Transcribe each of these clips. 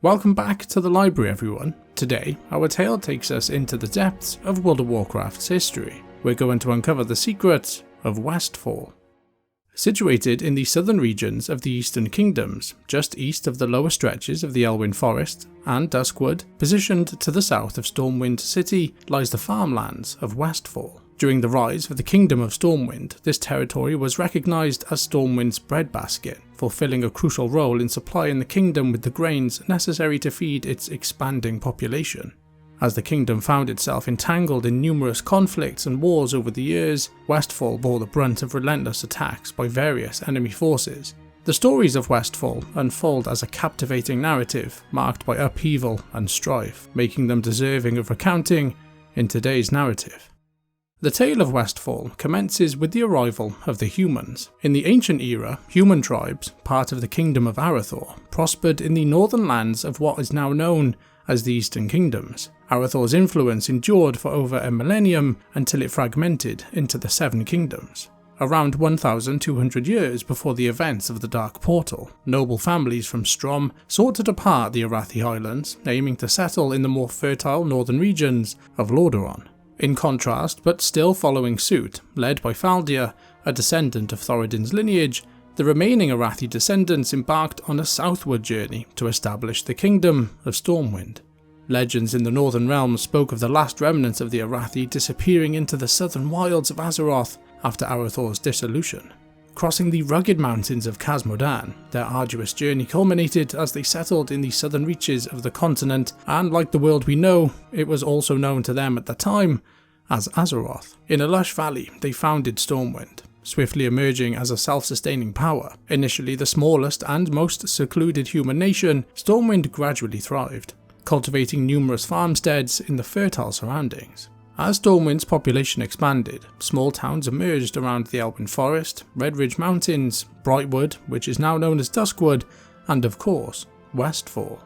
Welcome back to the library, everyone. Today, our tale takes us into the depths of World of Warcraft's history. We're going to uncover the secrets of Westfall. Situated in the southern regions of the Eastern Kingdoms, just east of the lower stretches of the Elwyn Forest and Duskwood, positioned to the south of Stormwind City, lies the farmlands of Westfall. During the rise of the Kingdom of Stormwind, this territory was recognised as Stormwind's breadbasket, fulfilling a crucial role in supplying the kingdom with the grains necessary to feed its expanding population. As the kingdom found itself entangled in numerous conflicts and wars over the years, Westfall bore the brunt of relentless attacks by various enemy forces. The stories of Westfall unfold as a captivating narrative marked by upheaval and strife, making them deserving of recounting in today's narrative. The tale of Westfall commences with the arrival of the humans. In the ancient era, human tribes, part of the Kingdom of Azeroth, prospered in the northern lands of what is now known as the Eastern Kingdoms. Azeroth's influence endured for over a millennium until it fragmented into the Seven Kingdoms. Around 1,200 years before the events of the Dark Portal, noble families from Strom sought to depart the Arathi Highlands, aiming to settle in the more fertile northern regions of Lordaeron. In contrast, but still following suit, led by Faldir, a descendant of Thoradin's lineage, the remaining Arathi descendants embarked on a southward journey to establish the Kingdom of Stormwind. Legends in the Northern Realms spoke of the last remnants of the Arathi disappearing into the southern wilds of Azeroth after Arathor's dissolution. Crossing the rugged mountains of Khazmodan, their arduous journey culminated as they settled in the southern reaches of the continent, and like the world we know, it was also known to them at the time as Azeroth. In a lush valley, they founded Stormwind, swiftly emerging as a self-sustaining power. Initially the smallest and most secluded human nation, Stormwind gradually thrived, cultivating numerous farmsteads in the fertile surroundings. As Stormwind's population expanded, small towns emerged around the Elwyn Forest, Red Ridge Mountains, Brightwood, which is now known as Duskwood, and of course, Westfall.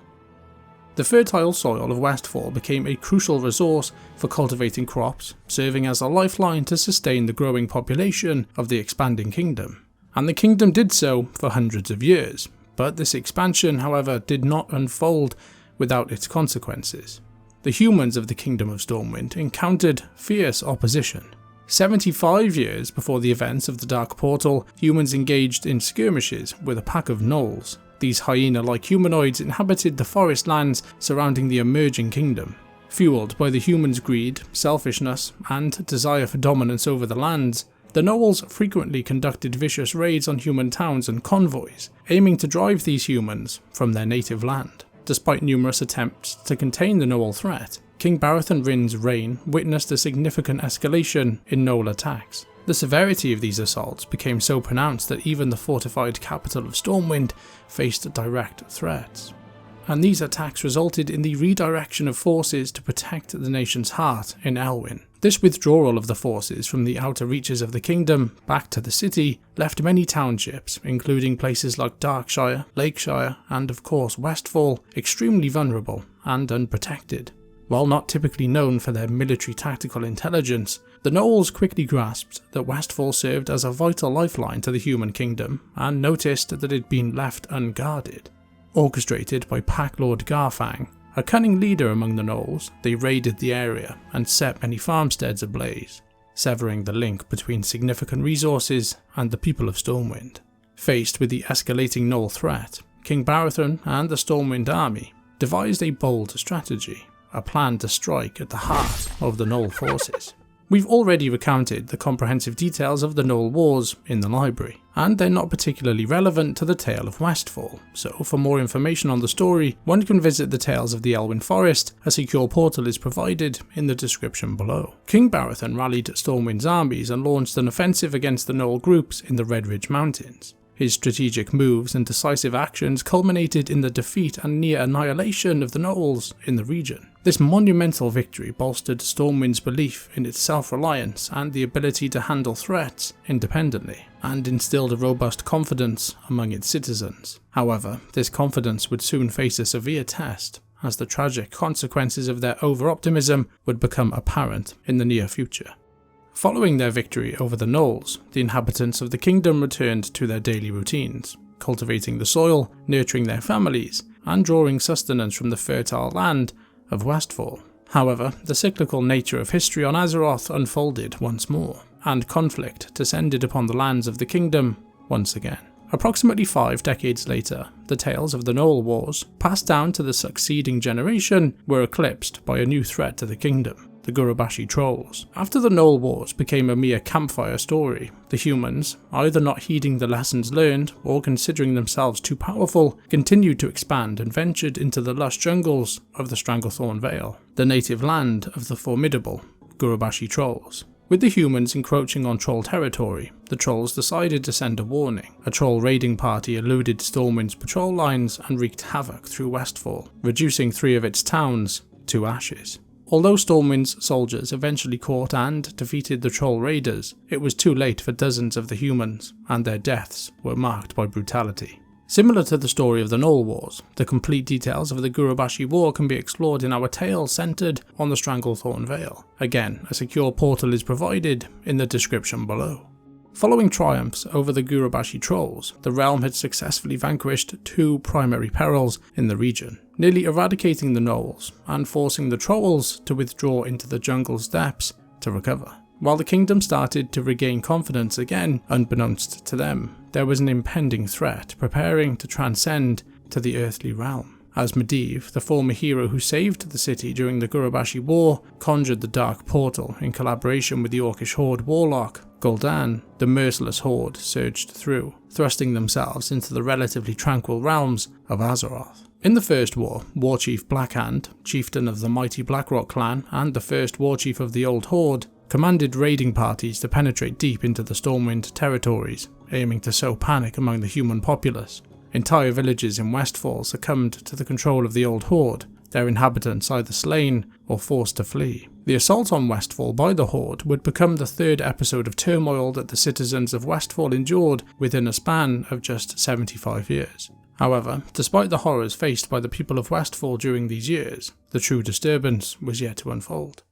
The fertile soil of Westfall became a crucial resource for cultivating crops, serving as a lifeline to sustain the growing population of the expanding kingdom. And the kingdom did so for hundreds of years, but this expansion, however, did not unfold without its consequences. The humans of the Kingdom of Stormwind encountered fierce opposition. 75 years before the events of the Dark Portal, humans engaged in skirmishes with a pack of gnolls. These hyena-like humanoids inhabited the forest lands surrounding the emerging kingdom. Fueled by the humans' greed, selfishness, and desire for dominance over the lands, the gnolls frequently conducted vicious raids on human towns and convoys, aiming to drive these humans from their native land. Despite numerous attempts to contain the Gnoll threat, King Baratheon Ryn's reign witnessed a significant escalation in Gnoll attacks. The severity of these assaults became so pronounced that even the fortified capital of Stormwind faced direct threats. And these attacks resulted in the redirection of forces to protect the nation's heart in Elwyn. This withdrawal of the forces from the outer reaches of the kingdom back to the city left many townships, including places like Darkshire, Lakeshire, and of course Westfall, extremely vulnerable and unprotected. While not typically known for their military tactical intelligence, the gnolls quickly grasped that Westfall served as a vital lifeline to the human kingdom and noticed that it had been left unguarded. Orchestrated by Pack Lord Garfang, a cunning leader among the gnolls, they raided the area and set many farmsteads ablaze, severing the link between significant resources and the people of Stormwind. Faced with the escalating gnoll threat, King Baratheon and the Stormwind army devised a bold strategy, a plan to strike at the heart of the gnoll forces. We've already recounted the comprehensive details of the Gnoll Wars in the library, and they're not particularly relevant to the tale of Westfall, so for more information on the story, one can visit the Tales of the Elwyn Forest. A secure portal is provided in the description below. King Baratheon rallied Stormwind's armies and launched an offensive against the Gnoll groups in the Red Ridge Mountains. His strategic moves and decisive actions culminated in the defeat and near annihilation of the gnolls in the region. This monumental victory bolstered Stormwind's belief in its self-reliance and the ability to handle threats independently, and instilled a robust confidence among its citizens. However, this confidence would soon face a severe test, as the tragic consequences of their over-optimism would become apparent in the near future. Following their victory over the gnolls, the inhabitants of the kingdom returned to their daily routines, cultivating the soil, nurturing their families, and drawing sustenance from the fertile land of Westfall. However, the cyclical nature of history on Azeroth unfolded once more, and conflict descended upon the lands of the kingdom once again. Approximately 5 decades later, the tales of the Gnoll Wars, passed down to the succeeding generation, were eclipsed by a new threat to the kingdom: the Gurubashi trolls. After the Gnoll Wars became a mere campfire story, the humans, either not heeding the lessons learned or considering themselves too powerful, continued to expand and ventured into the lush jungles of the Stranglethorn Vale, the native land of the formidable Gurubashi trolls. With the humans encroaching on troll territory, the trolls decided to send a warning. A troll raiding party eluded Stormwind's patrol lines and wreaked havoc through Westfall, reducing 3 of its towns to ashes. Although Stormwind's soldiers eventually caught and defeated the troll raiders, it was too late for dozens of the humans, and their deaths were marked by brutality. Similar to the story of the Gnoll Wars, the complete details of the Gurubashi War can be explored in our tale centered on the Stranglethorn Vale. Again, a secure portal is provided in the description below. Following triumphs over the Gurubashi trolls, the realm had successfully vanquished 2 primary perils in the region, nearly eradicating the gnolls and forcing the trolls to withdraw into the jungle's depths to recover. While the kingdom started to regain confidence again, unbeknownst to them, there was an impending threat preparing to transcend to the earthly realm. As Medivh, the former hero who saved the city during the Gurubashi War, conjured the Dark Portal in collaboration with the Orcish Horde warlock Gul'dan, the merciless horde surged through, thrusting themselves into the relatively tranquil realms of Azeroth. In the First War, Warchief Blackhand, chieftain of the mighty Blackrock clan and the first warchief of the Old Horde, commanded raiding parties to penetrate deep into the Stormwind territories, aiming to sow panic among the human populace. Entire villages in Westfall succumbed to the control of the Old Horde, their inhabitants either slain or forced to flee. The assault on Westfall by the Horde would become the 3rd episode of turmoil that the citizens of Westfall endured within a span of just 75 years. However, despite the horrors faced by the people of Westfall during these years, the true disturbance was yet to unfold.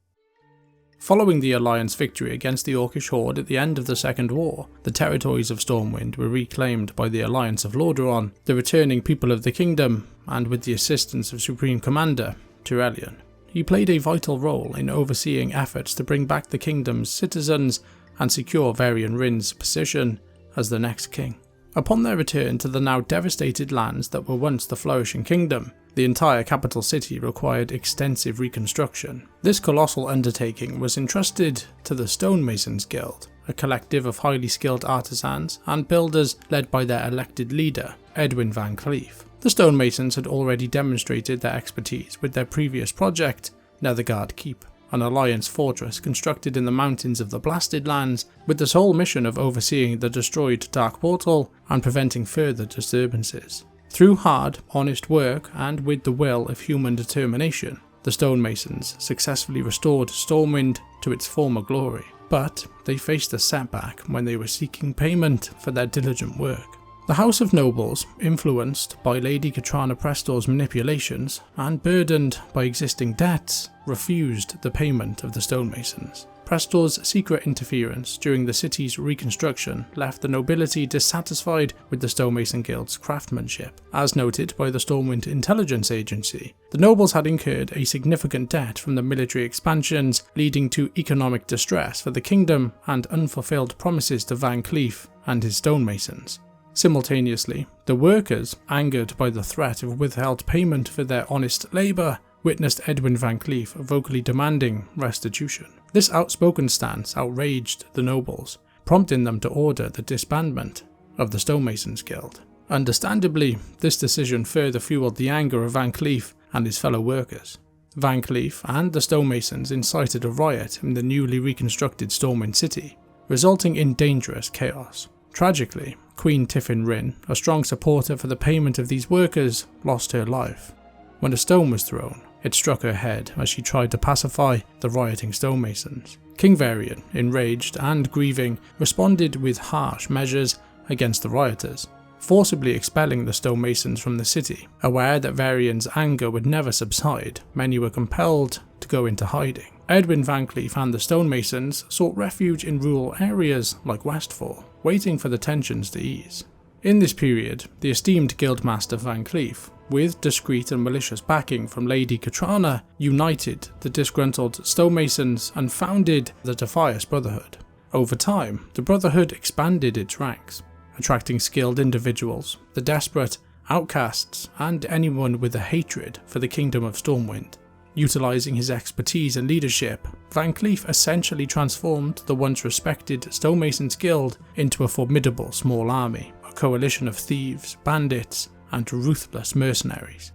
Following the Alliance victory against the Orcish Horde at the end of the Second War, the territories of Stormwind were reclaimed by the Alliance of Lordaeron, the returning people of the kingdom, and with the assistance of Supreme Commander Turellion. He played a vital role in overseeing efforts to bring back the kingdom's citizens and secure Varian Rin's position as the next king. Upon their return to the now devastated lands that were once the flourishing kingdom, the entire capital city required extensive reconstruction. This colossal undertaking was entrusted to the Stonemasons Guild, a collective of highly skilled artisans and builders led by their elected leader, Edwin VanCleef. The Stonemasons had already demonstrated their expertise with their previous project, Netherguard Keep, an Alliance fortress constructed in the mountains of the Blasted Lands with the sole mission of overseeing the destroyed Dark Portal and preventing further disturbances. Through hard, honest work and with the will of human determination, the Stonemasons successfully restored Stormwind to its former glory, but they faced a setback when they were seeking payment for their diligent work. The House of Nobles, influenced by Lady Katrana Prestor's manipulations and burdened by existing debts, refused the payment of the Stonemasons. Prestor's secret interference during the city's reconstruction left the nobility dissatisfied with the Stonemason Guild's craftsmanship. As noted by the Stormwind Intelligence Agency, the nobles had incurred a significant debt from the military expansions, leading to economic distress for the kingdom and unfulfilled promises to VanCleef and his stonemasons. Simultaneously, the workers, angered by the threat of withheld payment for their honest labour, witnessed Edwin VanCleef vocally demanding restitution. This outspoken stance outraged the nobles, prompting them to order the disbandment of the Stonemasons Guild. Understandably, this decision further fueled the anger of VanCleef and his fellow workers. VanCleef and the Stonemasons incited a riot in the newly reconstructed Stormwind City, resulting in dangerous chaos. Tragically, Queen Tiffin Rin, a strong supporter for the payment of these workers, lost her life. When a stone was thrown, it struck her head as she tried to pacify the rioting stonemasons. King Varian, enraged and grieving, responded with harsh measures against the rioters, forcibly expelling the stonemasons from the city. Aware that Varian's anger would never subside, many were compelled to go into hiding. Edwin VanCleef and the stonemasons sought refuge in rural areas like Westfall, waiting for the tensions to ease. In this period, the esteemed guildmaster VanCleef with discreet and malicious backing from Lady Katrana, united the disgruntled stonemasons and founded the Defias Brotherhood. Over time, the Brotherhood expanded its ranks, attracting skilled individuals, the desperate, outcasts, and anyone with a hatred for the Kingdom of Stormwind. Utilizing his expertise and leadership, VanCleef essentially transformed the once respected Stonemasons Guild into a formidable small army, a coalition of thieves, bandits, and ruthless mercenaries.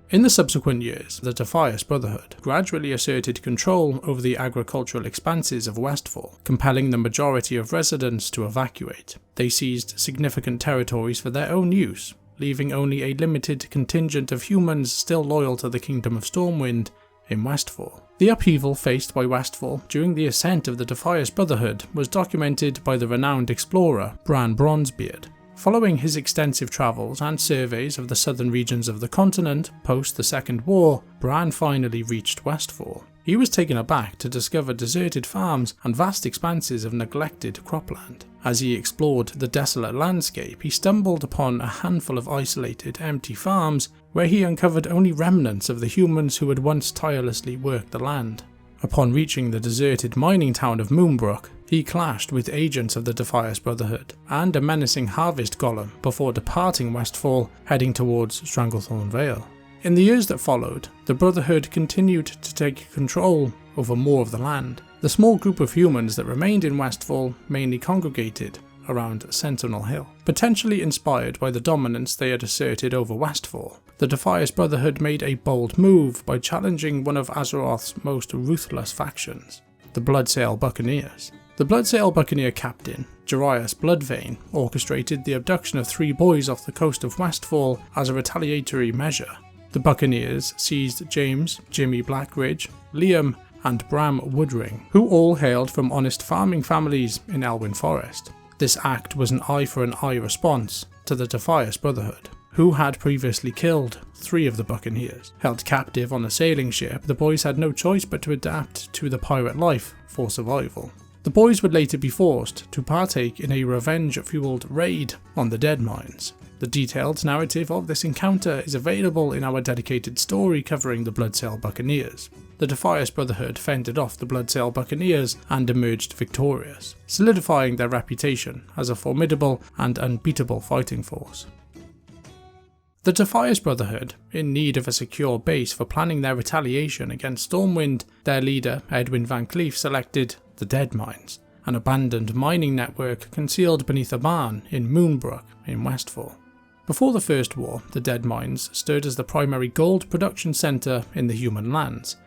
In the subsequent years, the Defias Brotherhood gradually asserted control over the agricultural expanses of Westfall, compelling the majority of residents to evacuate. They seized significant territories for their own use, leaving only a limited contingent of humans still loyal to the Kingdom of Stormwind in Westfall. The upheaval faced by Westfall during the ascent of the Defias Brotherhood was documented by the renowned explorer Bran Bronzebeard. Following his extensive travels and surveys of the southern regions of the continent post the Second War, Bran finally reached Westfall. He was taken aback to discover deserted farms and vast expanses of neglected cropland. As he explored the desolate landscape, he stumbled upon a handful of isolated, empty farms where he uncovered only remnants of the humans who had once tirelessly worked the land. Upon reaching the deserted mining town of Moonbrook, he clashed with agents of the Defias Brotherhood and a menacing harvest golem before departing Westfall, heading towards Stranglethorn Vale. In the years that followed, the Brotherhood continued to take control over more of the land. The small group of humans that remained in Westfall mainly congregated around Sentinel Hill. Potentially inspired by the dominance they had asserted over Westfall, the Defias Brotherhood made a bold move by challenging one of Azeroth's most ruthless factions, the Bloodsail Buccaneers. The Bloodsail Buccaneer captain, Jarius Bloodvein, orchestrated the abduction of 3 boys off the coast of Westfall as a retaliatory measure. The Buccaneers seized James, Jimmy Blackridge, Liam, and Bram Woodring, who all hailed from honest farming families in Elwyn Forest. This act was an eye-for-an-eye response to the Defias Brotherhood, who had previously killed 3 of the Buccaneers. Held captive on a sailing ship, the boys had no choice but to adapt to the pirate life for survival. The boys would later be forced to partake in a revenge-fueled raid on the Deadmines. The detailed narrative of this encounter is available in our dedicated story covering the Bloodsail Buccaneers. The Defias Brotherhood fended off the Bloodsail Buccaneers and emerged victorious, solidifying their reputation as a formidable and unbeatable fighting force. The Defias Brotherhood, in need of a secure base for planning their retaliation against Stormwind, their leader Edwin VanCleef selected the Deadmines, an abandoned mining network concealed beneath a barn in Moonbrook in Westfall. Before the First War, the Deadmines stood as the primary gold production centre in the human lands,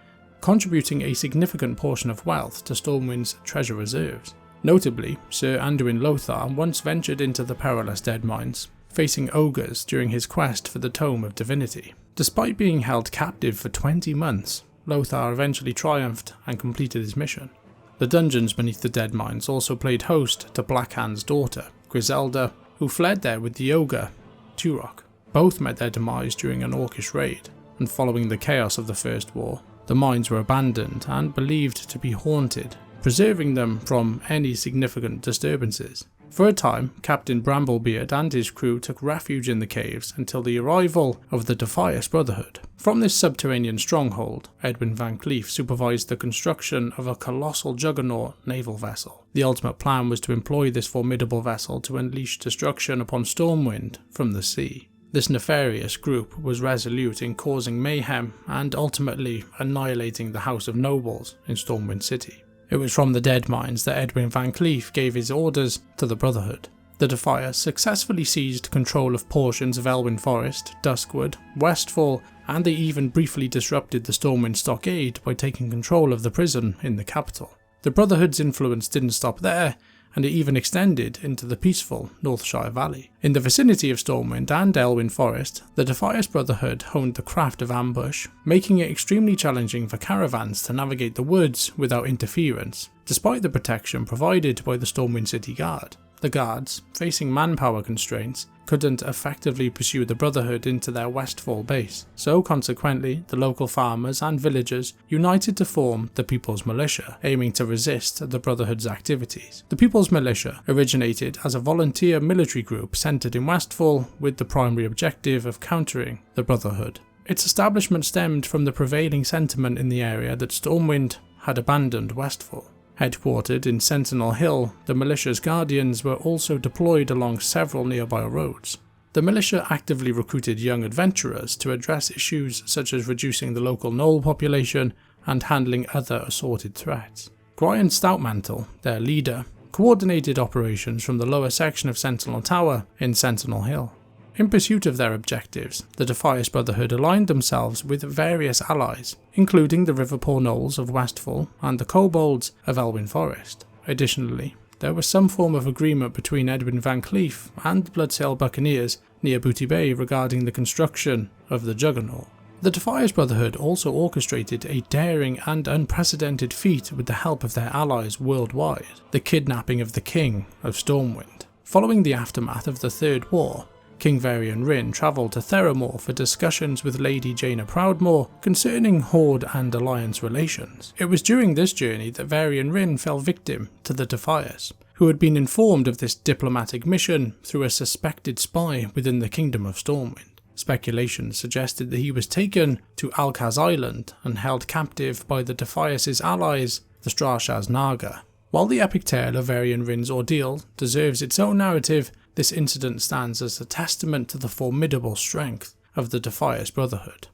contributing a significant portion of wealth to Stormwind's treasure reserves. Notably, Sir Anduin Lothar once ventured into the perilous Deadmines, facing ogres during his quest for the Tome of Divinity. Despite being held captive for 20 months, Lothar eventually triumphed and completed his mission. The dungeons beneath the Deadmines also played host to Blackhand's daughter, Griselda, who fled there with the ogre, Turok. Both met their demise during an orcish raid, and following the chaos of the First War, the mines were abandoned and believed to be haunted, preserving them from any significant disturbances. For a time, Captain Bramblebeard and his crew took refuge in the caves until the arrival of the Defias Brotherhood. From this subterranean stronghold, Edwin VanCleef supervised the construction of a colossal juggernaut naval vessel. The ultimate plan was to employ this formidable vessel to unleash destruction upon Stormwind from the sea. This nefarious group was resolute in causing mayhem and ultimately annihilating the House of Nobles in Stormwind City. It was from the Deadmines that Edwin VanCleef gave his orders to the Brotherhood. The Defias successfully seized control of portions of Elwyn Forest, Duskwood, Westfall, and they even briefly disrupted the Stormwind Stockade by taking control of the prison in the capital. The Brotherhood's influence didn't stop there, and it even extended into the peaceful Northshire Valley. In the vicinity of Stormwind and Elwyn Forest, the Defias Brotherhood honed the craft of ambush, making it extremely challenging for caravans to navigate the woods without interference, despite the protection provided by the Stormwind City Guard. The guards, facing manpower constraints, couldn't effectively pursue the Brotherhood into their Westfall base, so consequently the local farmers and villagers united to form the People's Militia, aiming to resist the Brotherhood's activities. The People's Militia originated as a volunteer military group centred in Westfall with the primary objective of countering the Brotherhood. Its establishment stemmed from the prevailing sentiment in the area that Stormwind had abandoned Westfall. Headquartered in Sentinel Hill, the militia's guardians were also deployed along several nearby roads. The militia actively recruited young adventurers to address issues such as reducing the local gnoll population and handling other assorted threats. Brian Stoutmantle, their leader, coordinated operations from the lower section of Sentinel Tower in Sentinel Hill. In pursuit of their objectives, the Defias Brotherhood aligned themselves with various allies, including the Riverpaw Gnolls of Westfall and the Kobolds of Elwyn Forest. Additionally, there was some form of agreement between Edwin VanCleef and the Bloodsail Buccaneers near Booty Bay regarding the construction of the Juggernaut. The Defias Brotherhood also orchestrated a daring and unprecedented feat with the help of their allies worldwide, the kidnapping of the King of Stormwind. Following the aftermath of the Third War, King Varian Wrynn travelled to Theramore for discussions with Lady Jaina Proudmoore concerning Horde and Alliance relations. It was during this journey that Varian Wrynn fell victim to the Defias, who had been informed of this diplomatic mission through a suspected spy within the Kingdom of Stormwind. Speculation suggested that he was taken to Alkaz Island and held captive by the Defias' allies, the Strashaz Naga. While the epic tale of Varian Wrynn's ordeal deserves its own narrative, this incident stands as a testament to the formidable strength of the Defias Brotherhood.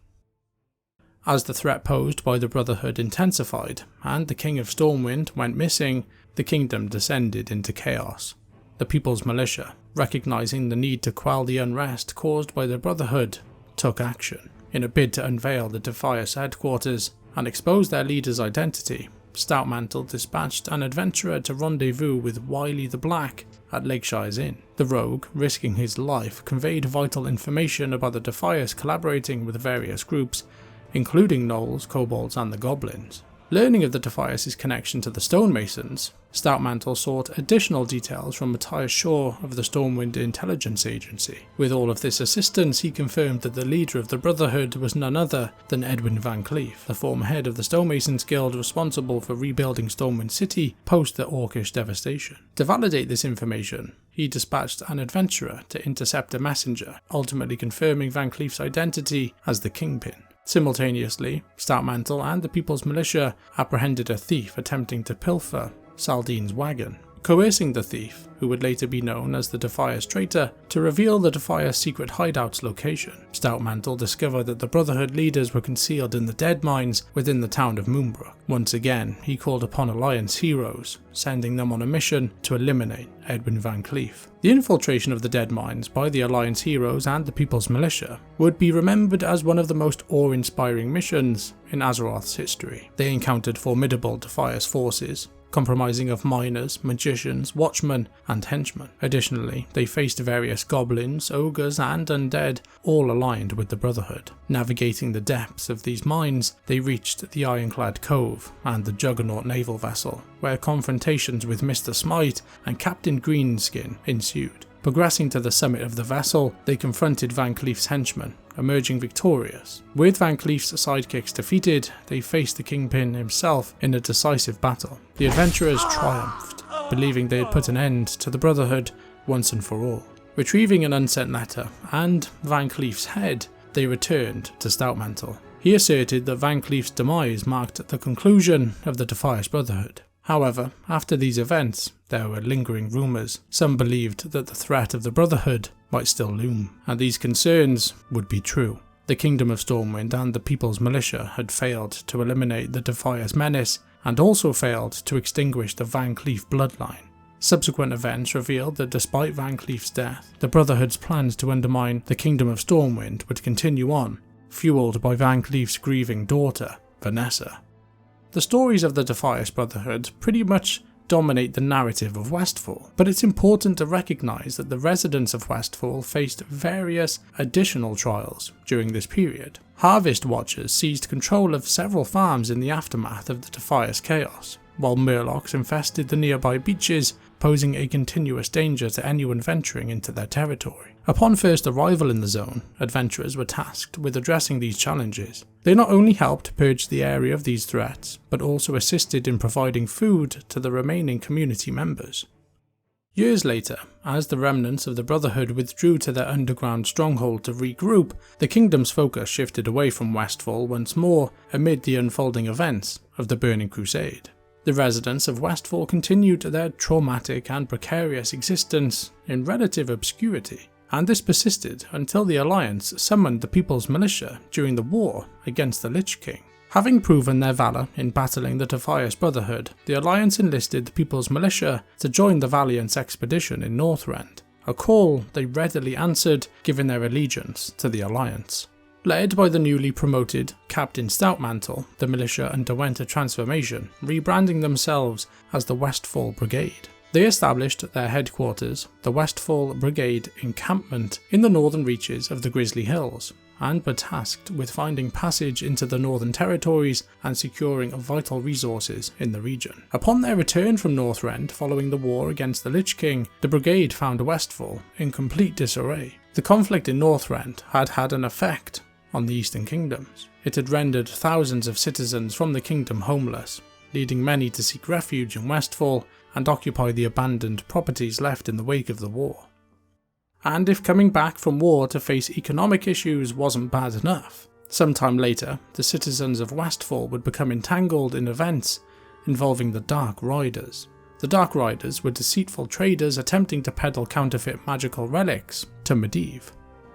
As the threat posed by the Brotherhood intensified and the King of Stormwind went missing, the kingdom descended into chaos. The People's Militia, recognizing the need to quell the unrest caused by the Brotherhood, took action. In a bid to unveil the Defias headquarters and expose their leader's identity, Stoutmantle dispatched an adventurer to rendezvous with Wily the Black at Lakeshire's Inn. The rogue, risking his life, conveyed vital information about the Defias collaborating with various groups, including gnolls, kobolds and the goblins. Learning of the Defias' connection to the Stonemasons, Stoutmantle sought additional details from Matthias Shaw of the Stormwind Intelligence Agency. With all of this assistance, he confirmed that the leader of the Brotherhood was none other than Edwin VanCleef, the former head of the Stonemasons Guild responsible for rebuilding Stormwind City post the Orcish devastation. To validate this information, he dispatched an adventurer to intercept a messenger, ultimately confirming VanCleef's identity as the Kingpin. Simultaneously, Stoutmantle and the People's Militia apprehended a thief attempting to pilfer Saldine's wagon, coercing the thief, who would later be known as the Defias traitor, to reveal the Defias secret hideout's location. Stoutmantle discovered that the Brotherhood leaders were concealed in the Deadmines within the town of Moonbrook. Once again, he called upon Alliance heroes, sending them on a mission to eliminate Edwin VanCleef. The infiltration of the Deadmines by the Alliance heroes and the People's Militia would be remembered as one of the most awe-inspiring missions in Azeroth's history. They encountered formidable Defias forces, comprising of miners, magicians, watchmen, and henchmen. Additionally, they faced various goblins, ogres, and undead, all aligned with the Brotherhood. Navigating the depths of these mines, they reached the Ironclad Cove and the Juggernaut naval vessel, where confrontations with Mr. Smite and Captain Greenskin ensued. Progressing to the summit of the vessel, they confronted VanCleef's henchmen, emerging victorious. With VanCleef's sidekicks defeated, they faced the Kingpin himself in a decisive battle. The adventurers triumphed, believing they had put an end to the Brotherhood once and for all. Retrieving an unsent letter and VanCleef's head, they returned to Stoutmantle. He asserted that VanCleef's demise marked the conclusion of the Defias Brotherhood. However, after these events, there were lingering rumours. Some believed that the threat of the Brotherhood might still loom, and these concerns would be true. The Kingdom of Stormwind and the People's Militia had failed to eliminate the Defias menace, and also failed to extinguish the VanCleef bloodline. Subsequent events revealed that despite VanCleef's death, the Brotherhood's plans to undermine the Kingdom of Stormwind would continue on, fueled by VanCleef's grieving daughter, Vanessa. The stories of the Defias Brotherhood pretty much dominate the narrative of Westfall, but it's important to recognise that the residents of Westfall faced various additional trials during this period. Harvest Watchers seized control of several farms in the aftermath of the Defias chaos, while murlocs infested the nearby beaches, posing a continuous danger to anyone venturing into their territory. Upon first arrival in the zone, adventurers were tasked with addressing these challenges. They not only helped purge the area of these threats, but also assisted in providing food to the remaining community members. Years later, as the remnants of the Brotherhood withdrew to their underground stronghold to regroup, the kingdom's focus shifted away from Westfall once more amid the unfolding events of the Burning Crusade. The residents of Westfall continued their traumatic and precarious existence in relative obscurity, and this persisted until the Alliance summoned the People's Militia during the war against the Lich King. Having proven their valour in battling the Defias Brotherhood, the Alliance enlisted the People's Militia to join the Valiant's expedition in Northrend, a call they readily answered given their allegiance to the Alliance. Led by the newly promoted Captain Stoutmantle, the militia underwent a transformation, rebranding themselves as the Westfall Brigade. They established their headquarters, the Westfall Brigade encampment, in the northern reaches of the Grizzly Hills, and were tasked with finding passage into the Northern Territories and securing vital resources in the region. Upon their return from Northrend following the war against the Lich King, the brigade found Westfall in complete disarray. The conflict in Northrend had had an effect on the Eastern Kingdoms. It had rendered thousands of citizens from the kingdom homeless, leading many to seek refuge in Westfall and occupy the abandoned properties left in the wake of the war. And if coming back from war to face economic issues wasn't bad enough, sometime later the citizens of Westfall would become entangled in events involving the Dark Riders. The Dark Riders were deceitful traders attempting to peddle counterfeit magical relics to Medivh.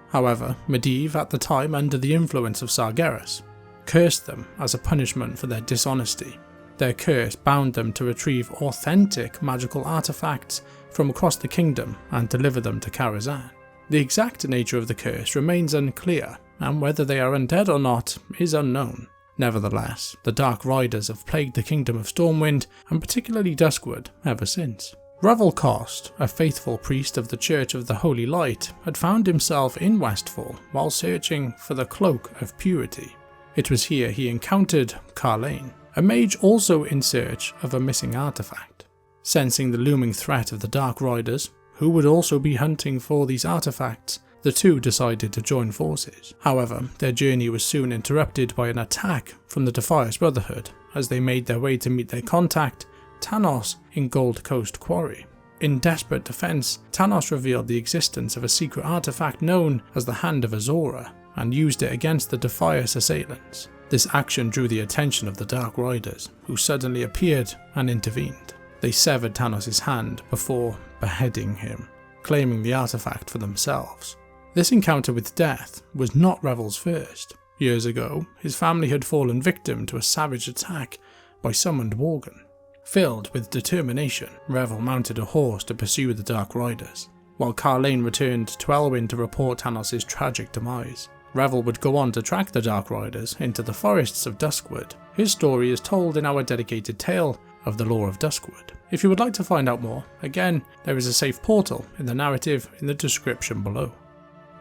However, Medivh, at the time under the influence of Sargeras, cursed them as a punishment for their dishonesty. Their curse bound them to retrieve authentic magical artifacts from across the kingdom and deliver them to Karazhan. The exact nature of the curse remains unclear, and whether they are undead or not is unknown. Nevertheless, the Dark Riders have plagued the kingdom of Stormwind, and particularly Duskwood, ever since. Revel Cost, a faithful priest of the Church of the Holy Light, had found himself in Westfall while searching for the Cloak of Purity. It was here he encountered Carlane, a mage also in search of a missing artifact. Sensing the looming threat of the Dark Riders, who would also be hunting for these artifacts, the two decided to join forces. However, their journey was soon interrupted by an attack from the Defias Brotherhood as they made their way to meet their contact, Tanos, in Gold Coast Quarry. In desperate defense, Tanos revealed the existence of a secret artifact known as the Hand of Azora and used it against the Defias assailants. This action drew the attention of the Dark Riders, who suddenly appeared and intervened. They severed Tanos' hand before beheading him, claiming the artifact for themselves. This encounter with death was not Revel's first. Years ago, his family had fallen victim to a savage attack by summoned Worgen. Filled with determination, Revel mounted a horse to pursue the Dark Riders, while Carlane returned to Elwyn to report Tanos' tragic demise. Revel would go on to track the Dark Riders into the forests of Duskwood. His story is told in our dedicated tale of the Lore of Duskwood. If you would like to find out more, again, there is a safe portal in the narrative in the description below.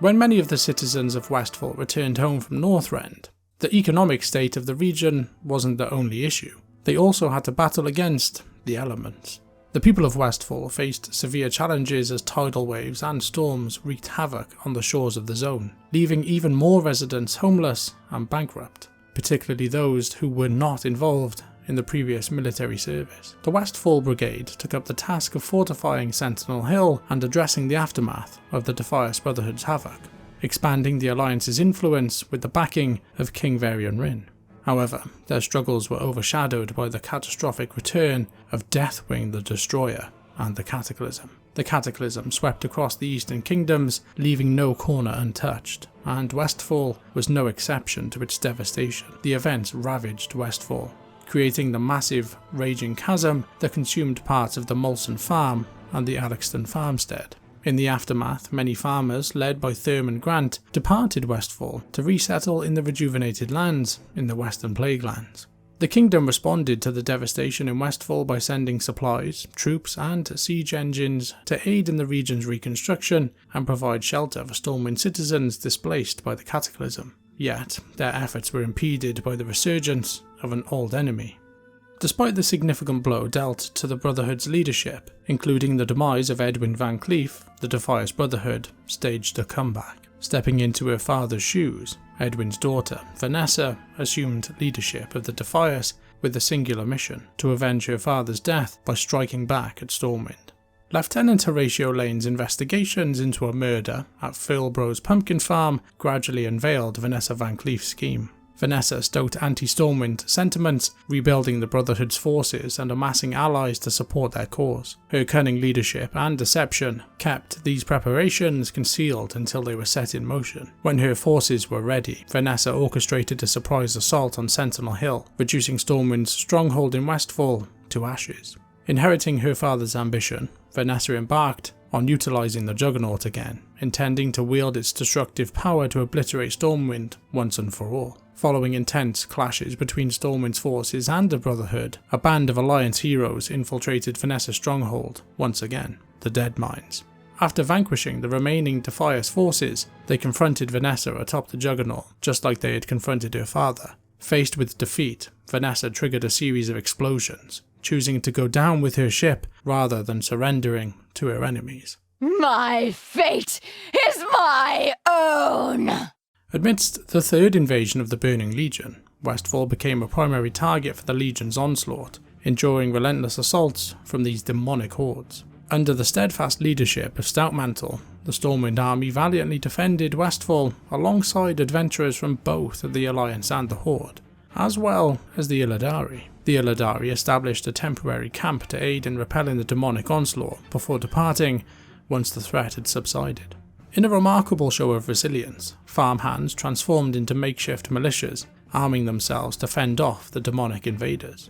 When many of the citizens of Westfall returned home from Northrend, the economic state of the region wasn't the only issue. They also had to battle against the elements. The people of Westfall faced severe challenges as tidal waves and storms wreaked havoc on the shores of the zone, leaving even more residents homeless and bankrupt, particularly those who were not involved in the previous military service. The Westfall Brigade took up the task of fortifying Sentinel Hill and addressing the aftermath of the Defias Brotherhood's havoc, expanding the Alliance's influence with the backing of King Varian Rin. However, their struggles were overshadowed by the catastrophic return of Deathwing the Destroyer and the Cataclysm. The Cataclysm swept across the Eastern Kingdoms, leaving no corner untouched, and Westfall was no exception to its devastation. The events ravaged Westfall, creating the massive raging chasm that consumed parts of the Molson Farm and the Alexton Farmstead. In the aftermath, many farmers, led by Thurman Grant, departed Westfall to resettle in the rejuvenated lands in the Western Plaguelands. The kingdom responded to the devastation in Westfall by sending supplies, troops and siege engines to aid in the region's reconstruction and provide shelter for Stormwind citizens displaced by the Cataclysm. Yet, their efforts were impeded by the resurgence of an old enemy. Despite the significant blow dealt to the Brotherhood's leadership, including the demise of Edwin VanCleef, the Defias Brotherhood staged a comeback. Stepping into her father's shoes, Edwin's daughter, Vanessa, assumed leadership of the Defias with the singular mission to avenge her father's death by striking back at Stormwind. Lieutenant Horatio Lane's investigations into a murder at Philbro's pumpkin farm gradually unveiled Vanessa VanCleef's scheme. Vanessa stoked anti-Stormwind sentiments, rebuilding the Brotherhood's forces and amassing allies to support their cause. Her cunning leadership and deception kept these preparations concealed until they were set in motion. When her forces were ready, Vanessa orchestrated a surprise assault on Sentinel Hill, reducing Stormwind's stronghold in Westfall to ashes. Inheriting her father's ambition, Vanessa embarked on utilising the Juggernaut again, intending to wield its destructive power to obliterate Stormwind once and for all. Following intense clashes between Stormwind's forces and the Brotherhood, a band of Alliance heroes infiltrated Vanessa's stronghold once again, the Deadmines. After vanquishing the remaining Defias forces, they confronted Vanessa atop the Juggernaut, just like they had confronted her father. Faced with defeat, Vanessa triggered a series of explosions, choosing to go down with her ship rather than surrendering to her enemies. My fate is my own! Amidst the third invasion of the Burning Legion, Westfall became a primary target for the Legion's onslaught, enduring relentless assaults from these demonic hordes. Under the steadfast leadership of Stoutmantle, the Stormwind army valiantly defended Westfall alongside adventurers from both the Alliance and the Horde, as well as the Illidari. The Illidari established a temporary camp to aid in repelling the demonic onslaught before departing once the threat had subsided. In a remarkable show of resilience, farmhands transformed into makeshift militias, arming themselves to fend off the demonic invaders.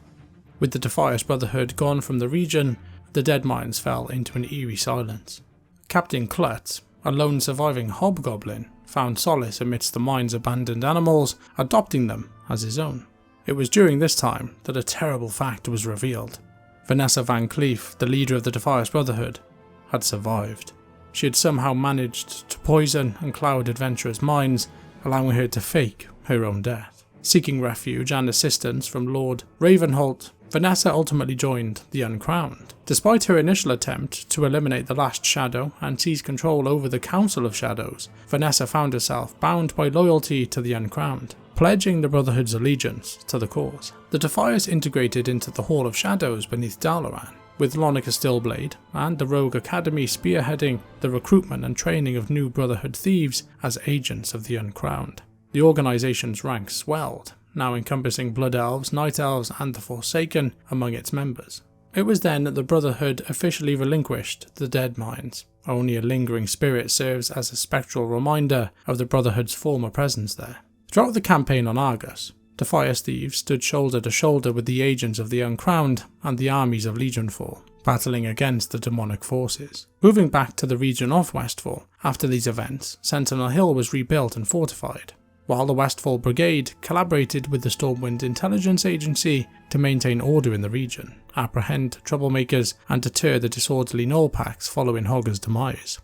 With the Defias Brotherhood gone from the region, the Deadmines fell into an eerie silence. Captain Klutz, a lone surviving hobgoblin, found solace amidst the mine's abandoned animals, adopting them as his own. It was during this time that a terrible fact was revealed. Vanessa VanCleef, the leader of the Defias Brotherhood, had survived. She had somehow managed to poison and cloud adventurers' minds, allowing her to fake her own death. Seeking refuge and assistance from Lord Ravenholt, Vanessa ultimately joined the Uncrowned. Despite her initial attempt to eliminate the last Shadow and seize control over the Council of Shadows, Vanessa found herself bound by loyalty to the Uncrowned, pledging the Brotherhood's allegiance to the cause. The Defias integrated into the Hall of Shadows beneath Dalaran, with Lonica Stillblade and the Rogue Academy spearheading the recruitment and training of new Brotherhood thieves as agents of the Uncrowned. The organisation's ranks swelled, now encompassing Blood Elves, Night Elves and the Forsaken among its members. It was then that the Brotherhood officially relinquished the Deadmines. Only a lingering spirit serves as a spectral reminder of the Brotherhood's former presence there. Throughout the campaign on Argus, Defias thieves stood shoulder to shoulder with the agents of the Uncrowned and the armies of Legionfall, battling against the demonic forces. Moving back to the region of Westfall, after these events, Sentinel Hill was rebuilt and fortified, while the Westfall Brigade collaborated with the Stormwind Intelligence Agency to maintain order in the region, apprehend troublemakers, and deter the disorderly Gnoll packs following Hogger's demise.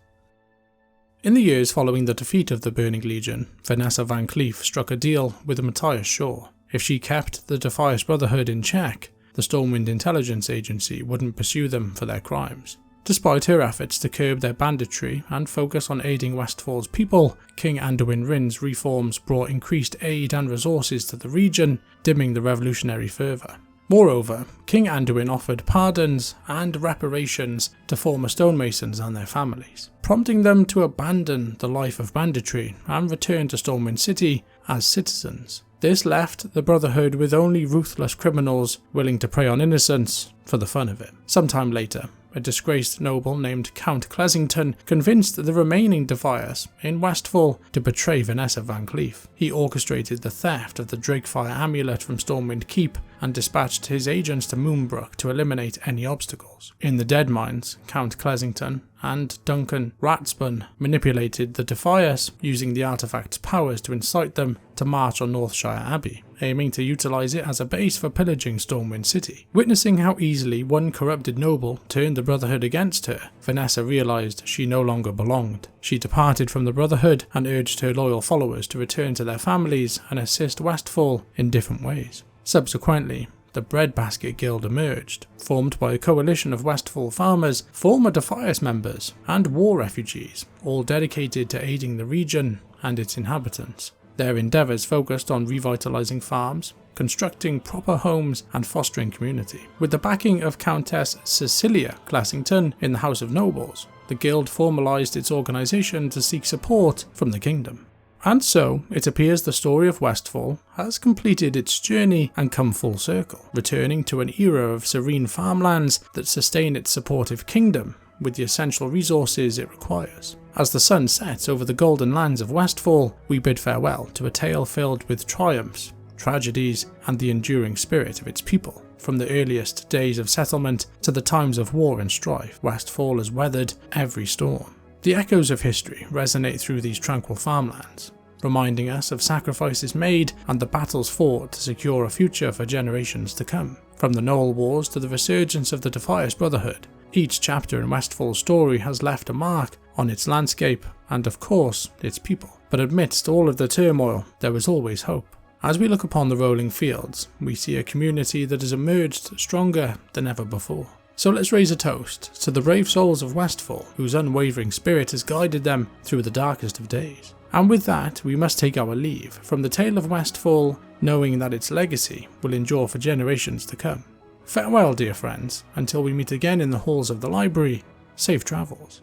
In the years following the defeat of the Burning Legion, Vanessa VanCleef struck a deal with Matthias Shaw. If she kept the Defias Brotherhood in check, the Stormwind Intelligence Agency wouldn't pursue them for their crimes. Despite her efforts to curb their banditry and focus on aiding Westfall's people, King Anduin Rin's reforms brought increased aid and resources to the region, dimming the revolutionary fervour. Moreover, King Anduin offered pardons and reparations to former stonemasons and their families, prompting them to abandon the life of banditry and return to Stormwind City as citizens. This left the Brotherhood with only ruthless criminals willing to prey on innocents for the fun of it. Sometime later, a disgraced noble named Count Clesington convinced the remaining Defias in Westfall to betray Vanessa VanCleef. He orchestrated the theft of the Drakefire amulet from Stormwind Keep and dispatched his agents to Moonbrook to eliminate any obstacles. In the Deadmines, Count Clesington and Duncan Ratspun manipulated the Defias, using the artifact's powers to incite them to march on Northshire Abbey, aiming to utilise it as a base for pillaging Stormwind City. Witnessing how easily one corrupted noble turned the Brotherhood against her, Vanessa realised she no longer belonged. She departed from the Brotherhood and urged her loyal followers to return to their families and assist Westfall in different ways. Subsequently, the Breadbasket Guild emerged, formed by a coalition of Westfall farmers, former Defias members, and war refugees, all dedicated to aiding the region and its inhabitants. Their endeavours focused on revitalising farms, constructing proper homes and fostering community. With the backing of Countess Cecilia Classington in the House of Nobles, the guild formalised its organisation to seek support from the kingdom. And so, it appears the story of Westfall has completed its journey and come full circle, returning to an era of serene farmlands that sustain its supportive kingdom with the essential resources it requires. As the sun sets over the golden lands of Westfall, we bid farewell to a tale filled with triumphs, tragedies, and the enduring spirit of its people. From the earliest days of settlement to the times of war and strife, Westfall has weathered every storm. The echoes of history resonate through these tranquil farmlands, reminding us of sacrifices made and the battles fought to secure a future for generations to come. From the Gnoll Wars to the resurgence of the Defias Brotherhood, each chapter in Westfall's story has left a mark on its landscape and, of course, its people. But amidst all of the turmoil, there is always hope. As we look upon the rolling fields, we see a community that has emerged stronger than ever before. So let's raise a toast to the brave souls of Westfall, whose unwavering spirit has guided them through the darkest of days. And with that, we must take our leave from the tale of Westfall, knowing that its legacy will endure for generations to come. Farewell, dear friends, until we meet again in the halls of the library. Safe travels.